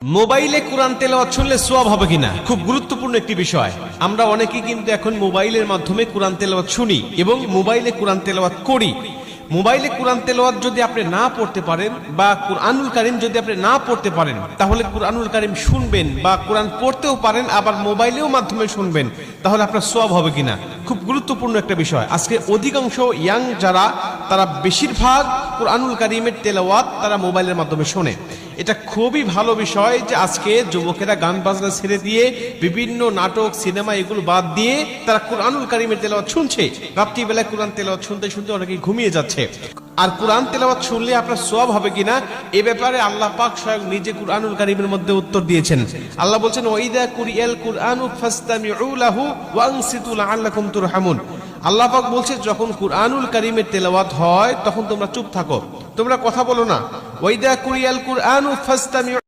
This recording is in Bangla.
মোবাইলে কোরআন তেলাওয়াত শুনলে সওয়াব হবে কিনা খুব গুরুত্বপূর্ণ একটি বিষয়। আমরা অনেকেই কিন্তু এখন মোবাইলের মাধ্যমে কোরআন তেলাওয়াত শুনি এবং মোবাইলে কোরআন তেলাওয়াত করি। মোবাইলে কোরআন তেলাওয়াত যদি আপনি না পড়তে পারেন বা কুরআনুল কারীম যদি আপনি না পড়তে পারেন, তাহলে কুরআনুল কারীম শুনবেন বা কোরআন পড়তেও পারেন, আবার মোবাইলেও মাধ্যমে শুনবেন, তাহলে আপনার সওয়াব হবে কিনা খুব গুরুত্বপূর্ণ একটা বিষয়। আজকে অধিকাংশ ইয়াং যারা, তারা বেশিরভাগ কুরআনুল কারীমের তেলাওয়াত তারা মোবাইলের মাধ্যমে শোনে। এটা খুবই ভালো বিষয় যে আজকে যুবকেরা গান বাজনা ছেড়ে দিয়ে বিভিন্ন নাটক সিনেমা এগুলো বাদ দিয়ে তারা কুরআনুল কারীমের তেলাওয়াত শুনছে। রাত্রিবেলায় কোরআন তেলাওয়াত শুনতে শুনতে অনেকে ঘুমিয়ে যাচ্ছে। আর কোরআন তেলাওয়াত শুনলে আপনার সওয়াব হবে কিনা এ ব্যাপারে আল্লাহ পাক স্বয়ং নিজে কুরআনুল কারীমের মধ্যে উত্তর দিয়েছেন। আল্লাহ বলছেন, ওয়াইদা কুরিয়াল কুরআনু ফাসতামিউ লাহু ওয়া আনসিতু লাআল্লাকুম তুরহামুন। আল্লাহ পাক বলছে, যখন কুরআনুল কারীমের তেলাওয়াত হয় তখন তোমরা চুপ থাকো, তোমরা কথা বলো না। ওয়াইদা কুরিয়াল কুরআনু ফাসতামিউ